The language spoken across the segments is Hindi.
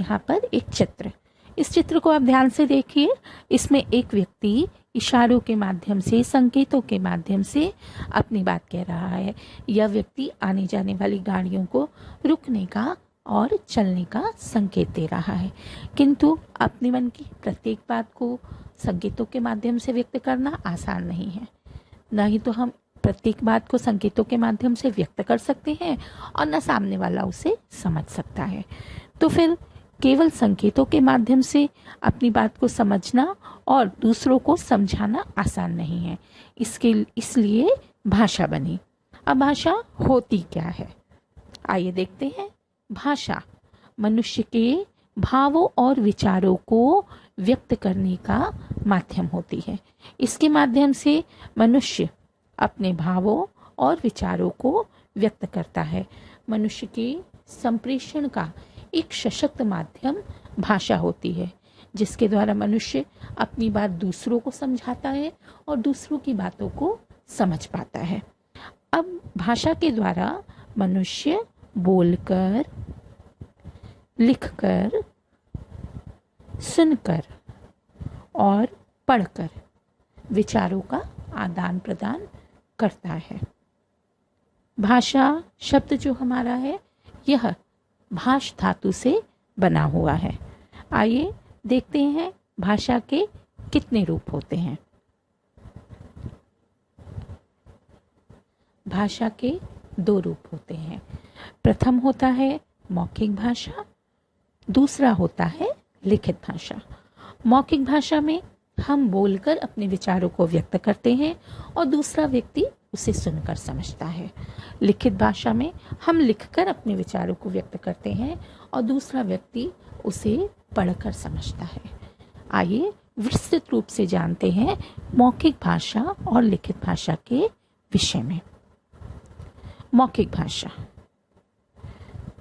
यहाँ पर एक चित्र, इस चित्र को आप ध्यान से देखिए। इसमें एक व्यक्ति इशारों के माध्यम से, संकेतों के माध्यम से अपनी बात कह रहा है। यह व्यक्ति आने जाने वाली गाड़ियों को रुकने का और चलने का संकेत दे रहा है, किंतु अपने मन की प्रत्येक बात को संकेतों के माध्यम से व्यक्त करना आसान नहीं है। न ही तो हम प्रत्येक बात को संकेतों के माध्यम से व्यक्त कर सकते हैं और न सामने वाला उसे समझ सकता है। तो फिर केवल संकेतों के माध्यम से अपनी बात को समझना और दूसरों को समझाना आसान नहीं है। इसलिए भाषा बनी। अब भाषा होती क्या है, आइए देखते हैं। भाषा मनुष्य के भावों और विचारों को व्यक्त करने का माध्यम होती है। इसके माध्यम से मनुष्य अपने भावों और विचारों को व्यक्त करता है। मनुष्य के संप्रेषण का एक सशक्त माध्यम भाषा होती है, जिसके द्वारा मनुष्य अपनी बात दूसरों को समझाता है और दूसरों की बातों को समझ पाता है। अब भाषा के द्वारा मनुष्य बोलकर, लिखकर, सुनकर और पढ़कर विचारों का आदान प्रदान करता है। भाषा शब्द जो हमारा है, यह भाष धातु से बना हुआ है। आइए देखते हैं भाषा के कितने रूप होते हैं। भाषा के 2 रूप होते हैं। प्रथम होता है मौखिक भाषा, दूसरा होता है लिखित भाषा। मौखिक भाषा में हम बोलकर अपने विचारों को व्यक्त करते हैं और दूसरा व्यक्ति उसे सुनकर समझता है। लिखित भाषा में हम लिखकर अपने विचारों को व्यक्त करते हैं और दूसरा व्यक्ति उसे पढ़कर समझता है। आइए विस्तृत रूप से जानते हैं मौखिक भाषा और लिखित भाषा के विषय में। मौखिक भाषा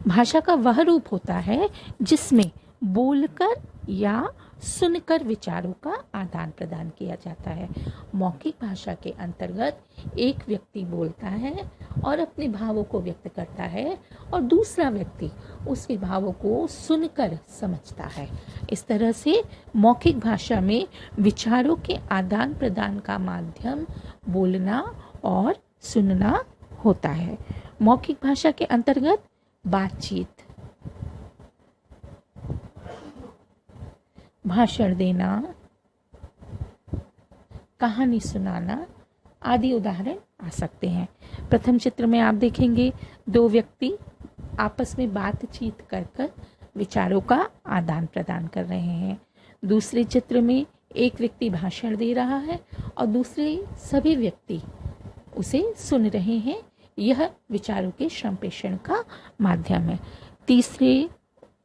भाषा का वह रूप होता है जिसमें बोलकर या सुनकर विचारों का आदान प्रदान किया जाता है। मौखिक भाषा के अंतर्गत एक व्यक्ति बोलता है और अपने भावों को व्यक्त करता है और दूसरा व्यक्ति उसके भावों को सुनकर समझता है। इस तरह से मौखिक भाषा में विचारों के आदान प्रदान का माध्यम बोलना और सुनना होता है। मौखिक भाषा के अंतर्गत बातचीत, भाषण देना, कहानी सुनाना आदि उदाहरण आ सकते हैं। प्रथम चित्र में आप देखेंगे 2 व्यक्ति आपस में बातचीत कर विचारों का आदान प्रदान कर रहे हैं। दूसरे चित्र में एक व्यक्ति भाषण दे रहा है और दूसरे सभी व्यक्ति उसे सुन रहे हैं। यह विचारों के संप्रेषण का माध्यम है। तीसरे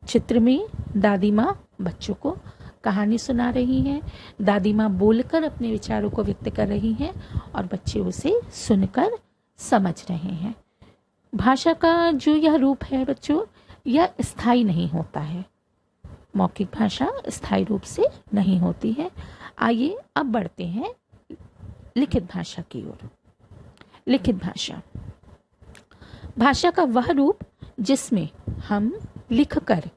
चित्र में दादी माँ बच्चों को कहानी सुना रही हैं। दादी माँ बोलकर अपने विचारों को व्यक्त कर रही हैं और बच्चे उसे सुनकर समझ रहे हैं। भाषा का जो यह रूप है बच्चों, यह स्थायी नहीं होता है। मौखिक भाषा स्थायी रूप से नहीं होती है। आइए अब बढ़ते हैं लिखित भाषा की ओर। लिखित भाषा भाषा का वह रूप जिसमें हम लिखकर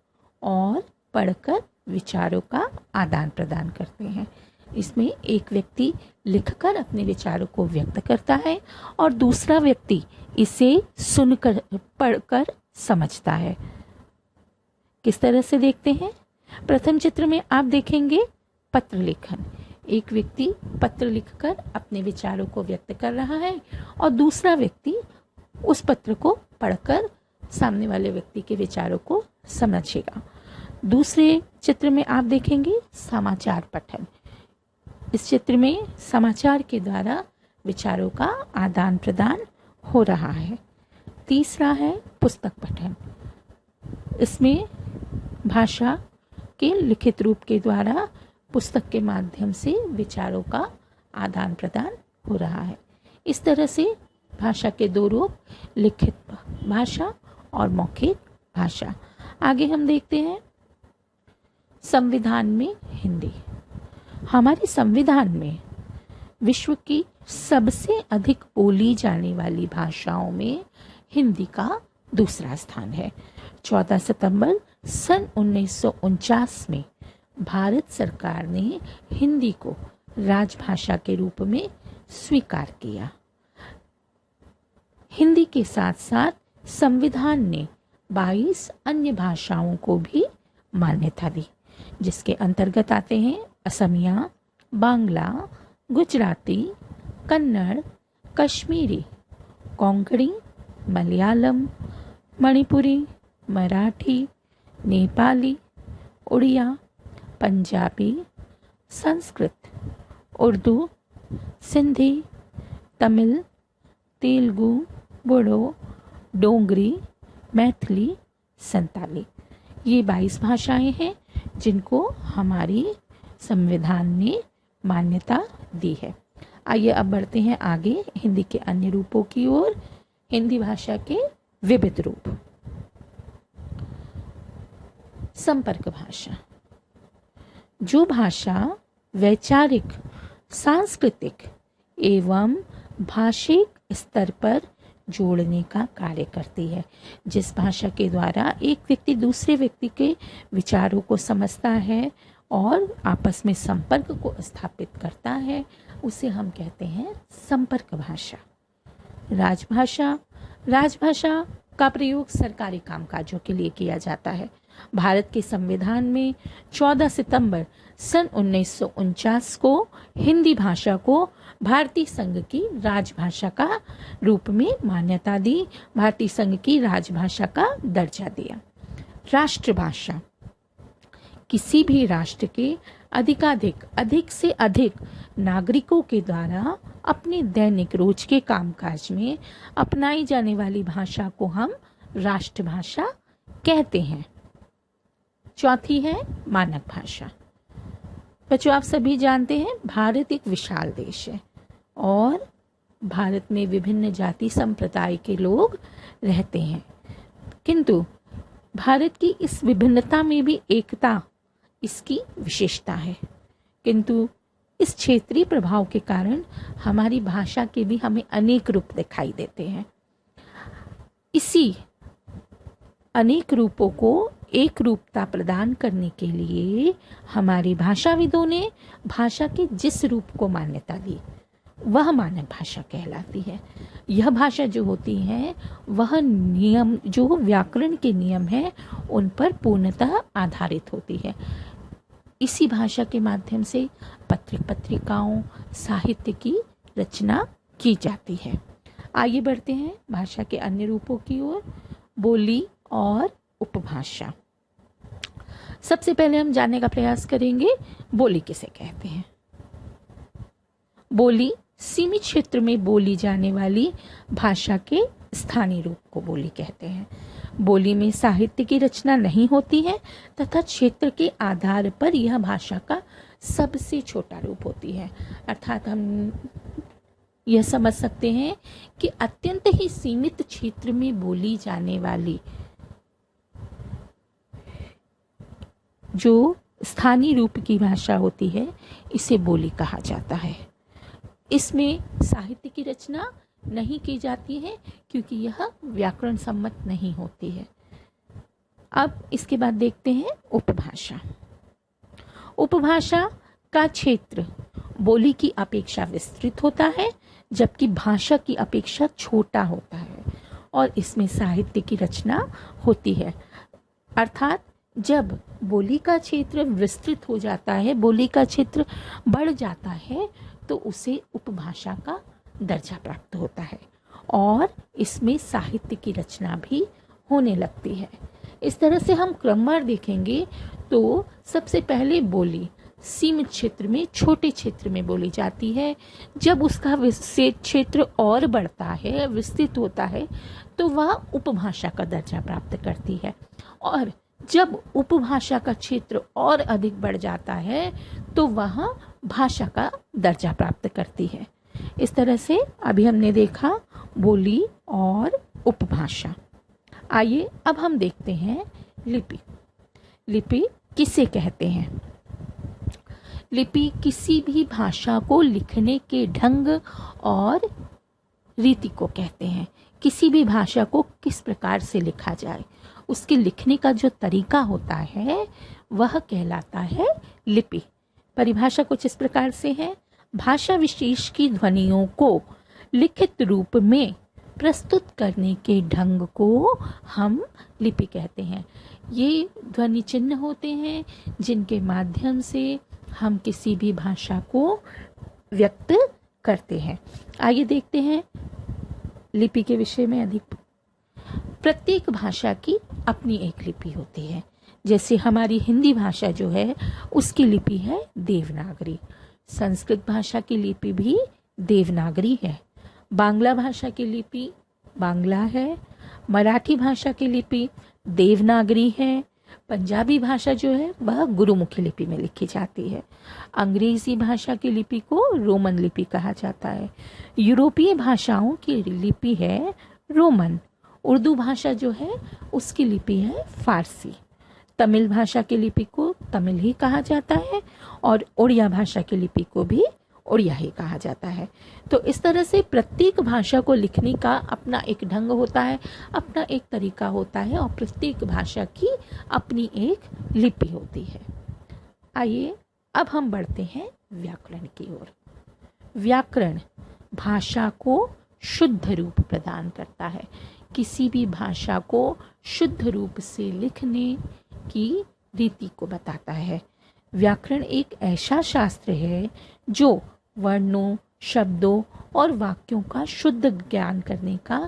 और पढ़कर विचारों का आदान प्रदान करते हैं। इसमें एक व्यक्ति लिखकर अपने विचारों को व्यक्त करता है और दूसरा व्यक्ति इसे सुनकर, पढ़कर समझता है। किस तरह से देखते हैं? प्रथम चित्र में आप देखेंगे पत्र लेखन। एक व्यक्ति पत्र लिखकर अपने विचारों को व्यक्त कर रहा है और दूसरा व्यक्ति उस पत्र को पढ़कर सामने वाले व्यक्ति के विचारों को समझेगा। दूसरे चित्र में आप देखेंगे समाचार पठन। इस चित्र में समाचार के द्वारा विचारों का आदान प्रदान हो रहा है। तीसरा है पुस्तक पठन। इसमें भाषा के लिखित रूप के द्वारा पुस्तक के माध्यम से विचारों का आदान प्रदान हो रहा है। इस तरह से भाषा के 2 रूप, लिखित भाषा और मौखिक भाषा। आगे हम देखते हैं संविधान में हिंदी। हमारे संविधान में विश्व की सबसे अधिक बोली जाने वाली भाषाओं में हिंदी का दूसरा स्थान है। 14 सितंबर सन 1949 में भारत सरकार ने हिंदी को राजभाषा के रूप में स्वीकार किया। हिंदी के साथ साथ संविधान ने 22 अन्य भाषाओं को भी मान्यता दी, जिसके अंतर्गत आते हैं असमिया, बांग्ला, गुजराती, कन्नड़, कश्मीरी, कोंकणी, मलयालम, मणिपुरी, मराठी, नेपाली, उड़िया, पंजाबी, संस्कृत, उर्दू, सिंधी, तमिल, तेलुगु, बोडो, डोंगरी, मैथिली, संताली। ये 22 भाषाएं हैं जिनको हमारी संविधान ने मान्यता दी है। आइए अब बढ़ते हैं आगे हिंदी के अन्य रूपों की ओर। हिंदी भाषा के विविध रूप। संपर्क भाषा, जो भाषा वैचारिक, सांस्कृतिक एवं भाषिक स्तर पर जोड़ने का कार्य करती है। जिस भाषा के द्वारा एक व्यक्ति दूसरे व्यक्ति के विचारों को समझता है और आपस में संपर्क को स्थापित करता है, उसे हम कहते हैं संपर्क भाषा। राजभाषा, राजभाषा का प्रयोग सरकारी कामकाजों के लिए किया जाता है। भारत के संविधान में 14 सितंबर सन 1949 को हिंदी भाषा को भारतीय संघ की राजभाषा का रूप में मान्यता दी, भारतीय संघ की राजभाषा का दर्जा दिया। राष्ट्रभाषा, किसी भी राष्ट्र के अधिक से अधिक नागरिकों के द्वारा अपने दैनिक रोज के कामकाज में अपनाई जाने वाली भाषा को हम राष्ट्रभाषा कहते हैं। चौथी है मानक भाषा। बच्चों, आप सभी जानते हैं भारत एक विशाल देश है और भारत में विभिन्न जाति संप्रदाय के लोग रहते हैं, किंतु भारत की इस विभिन्नता में भी एकता इसकी विशेषता है। किंतु इस क्षेत्रीय प्रभाव के कारण हमारी भाषा के भी हमें अनेक रूप दिखाई देते हैं। इसी अनेक रूपों को एक रूपता प्रदान करने के लिए हमारे भाषाविदों ने भाषा के जिस रूप को मान्यता दी वह मानक भाषा कहलाती है। यह भाषा जो होती है वह नियम, जो व्याकरण के नियम है, उन पर पूर्णतः आधारित होती है। इसी भाषा के माध्यम से पत्रिकाओं, साहित्य की रचना की जाती है। आइए बढ़ते हैं भाषा के अन्य रूपों की ओर। बोली और उपभाषा। सबसे पहले हम जानने का प्रयास करेंगे बोली किसे कहते हैं। बोली सीमित क्षेत्र में बोली जाने वाली भाषा के स्थानीय रूप को बोली कहते हैं। बोली में साहित्य की रचना नहीं होती है तथा क्षेत्र के आधार पर यह भाषा का सबसे छोटा रूप होती है। अर्थात हम यह समझ सकते हैं कि अत्यंत ही सीमित क्षेत्र में बोली जाने वाली जो स्थानीय रूप की भाषा होती है इसे बोली कहा जाता है। इसमें साहित्य की रचना नहीं की जाती है क्योंकि यह व्याकरण सम्मत नहीं होती है। अब इसके बाद देखते हैं उपभाषा। उपभाषा का क्षेत्र बोली की अपेक्षा विस्तृत होता है जबकि भाषा की अपेक्षा छोटा होता है और इसमें साहित्य की रचना होती है। अर्थात जब बोली का क्षेत्र विस्तृत हो जाता है, बोली का क्षेत्र बढ़ जाता है, तो उसे उपभाषा का दर्जा प्राप्त होता है और इसमें साहित्य की रचना भी होने लगती है। इस तरह से हम क्रमवार देखेंगे तो सबसे पहले बोली सीमित क्षेत्र में, छोटे क्षेत्र में बोली जाती है। जब उसका क्षेत्र और बढ़ता है, विस्तृत होता है, तो वह उपभाषा का दर्जा प्राप्त करती है और जब उपभाषा का क्षेत्र और अधिक बढ़ जाता है तो वह भाषा का दर्जा प्राप्त करती है। इस तरह से अभी हमने देखा बोली और उपभाषा। आइए अब हम देखते हैं लिपि। लिपि किसे कहते हैं? लिपि किसी भी भाषा को लिखने के ढंग और रीति को कहते हैं। किसी भी भाषा को किस प्रकार से लिखा जाए, उसके लिखने का जो तरीका होता है वह कहलाता है लिपि। परिभाषा कुछ इस प्रकार से है, भाषा विशेष की ध्वनियों को लिखित रूप में प्रस्तुत करने के ढंग को हम लिपि कहते हैं। ये ध्वनि चिन्ह होते हैं जिनके माध्यम से हम किसी भी भाषा को व्यक्त करते हैं। आइए देखते हैं लिपि के विषय में अधिक। प्रत्येक भाषा की अपनी एक लिपि होती है। जैसे हमारी हिंदी भाषा जो है उसकी लिपि है देवनागरी, संस्कृत भाषा की लिपि भी देवनागरी है, बांग्ला भाषा की लिपि बांग्ला है, मराठी भाषा की लिपि देवनागरी है, पंजाबी भाषा जो है वह गुरुमुखी लिपि में लिखी जाती है, अंग्रेजी भाषा की लिपि को रोमन लिपि कहा जाता है, यूरोपीय भाषाओं की लिपि है रोमन, उर्दू भाषा जो है उसकी लिपि है फारसी, तमिल भाषा की लिपि को तमिल ही कहा जाता है और उड़िया भाषा की लिपि को भी उड़िया ही कहा जाता है। तो इस तरह से प्रत्येक भाषा को लिखने का अपना एक ढंग होता है, अपना एक तरीका होता है और प्रत्येक भाषा की अपनी एक लिपि होती है। आइए अब हम बढ़ते हैं व्याकरण की ओर। व्याकरण भाषा को शुद्ध रूप प्रदान करता है, किसी भी भाषा को शुद्ध रूप से लिखने की रीति को बताता है। व्याकरण एक ऐसा शास्त्र है जो वर्णों, शब्दों और वाक्यों का शुद्ध ज्ञान करने का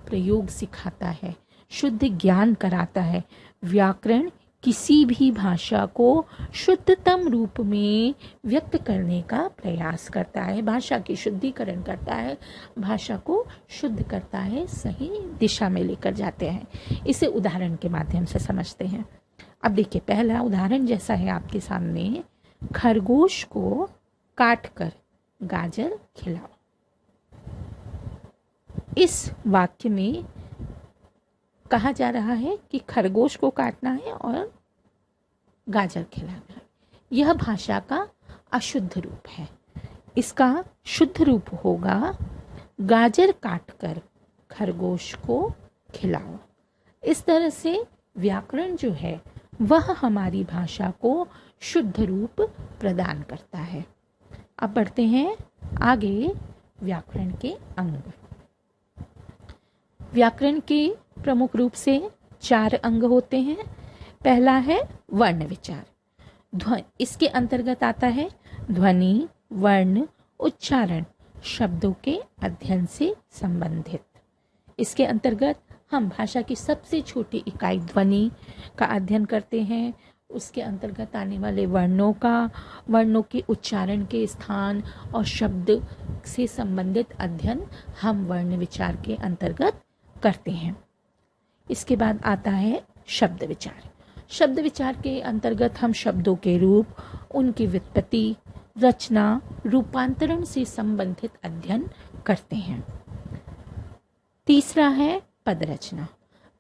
प्रयोग सिखाता है, शुद्ध ज्ञान कराता है। व्याकरण किसी भी भाषा को शुद्धतम रूप में व्यक्त करने का प्रयास करता है, भाषा की शुद्धिकरण करता है, भाषा को शुद्ध करता है, सही दिशा में लेकर जाते हैं। इसे उदाहरण के माध्यम से समझते हैं। अब देखिए, पहला उदाहरण जैसा है आपके सामने, खरगोश को काट कर गाजर खिलाओ। इस वाक्य में कहा जा रहा है कि खरगोश को काटना है और गाजर खिलाना है। यह भाषा का अशुद्ध रूप है। इसका शुद्ध रूप होगा गाजर काटकर खरगोश को खिलाओ। इस तरह से व्याकरण जो है वह हमारी भाषा को शुद्ध रूप प्रदान करता है। अब बढ़ते हैं आगे व्याकरण के अंग। व्याकरण के प्रमुख रूप से 4 अंग होते हैं। पहला है वर्ण विचार। इसके अंतर्गत आता है ध्वनि, वर्ण, उच्चारण, शब्दों के अध्ययन से संबंधित। इसके अंतर्गत हम भाषा की सबसे छोटी इकाई ध्वनि का अध्ययन करते हैं। उसके अंतर्गत आने वाले वर्णों के उच्चारण के स्थान और शब्द से संबंधित अध्ययन हम वर्ण विचार के अंतर्गत करते हैं। इसके बाद आता है शब्द विचार। शब्द विचार के अंतर्गत हम शब्दों के रूप, उनकी व्युत्पत्ति, रचना, रूपांतरण से संबंधित अध्ययन करते हैं। तीसरा है पद रचना।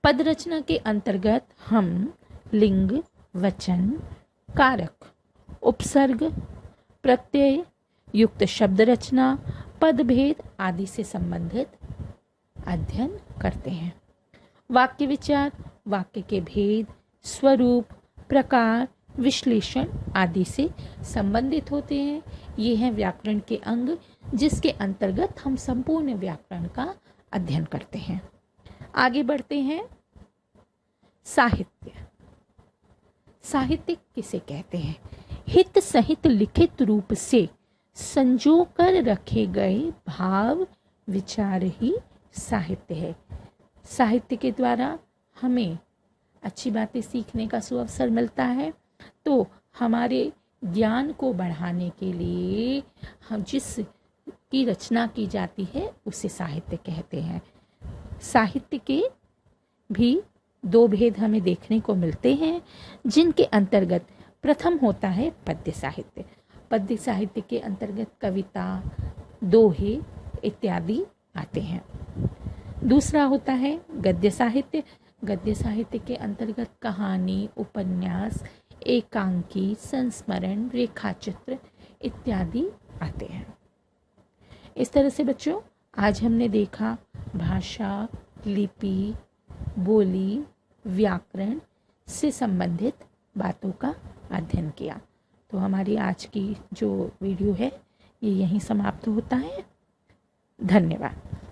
पद रचना के अंतर्गत हम लिंग, वचन, कारक, उपसर्ग, प्रत्यय युक्त शब्द रचना, पद भेद आदि से संबंधित अध्ययन करते हैं। वाक्य विचार वाक्य के भेद, स्वरूप, प्रकार, विश्लेषण आदि से संबंधित होते हैं। ये हैं व्याकरण के अंग जिसके अंतर्गत हम संपूर्ण व्याकरण का अध्ययन करते हैं। आगे बढ़ते हैं साहित्य। साहित्य किसे कहते हैं? हित सहित लिखित रूप से संजो कर रखे गए भाव विचार ही साहित्य है। साहित्य के द्वारा हमें अच्छी बातें सीखने का सुअवसर मिलता है, तो हमारे ज्ञान को बढ़ाने के लिए हम जिस की रचना की जाती है उसे साहित्य कहते हैं। साहित्य के भी 2 भेद हमें देखने को मिलते हैं, जिनके अंतर्गत प्रथम होता है पद्य साहित्य। पद्य साहित्य के अंतर्गत कविता, दोहे इत्यादि आते हैं। दूसरा होता है गद्य साहित्य। गद्य साहित्य के अंतर्गत कहानी, उपन्यास, एकांकी, संस्मरण, रेखाचित्र इत्यादि आते हैं। इस तरह से बच्चों आज हमने देखा भाषा, लिपि, बोली, व्याकरण से संबंधित बातों का अध्ययन किया। तो हमारी आज की जो वीडियो है ये यहीं समाप्त होता है। धन्यवाद।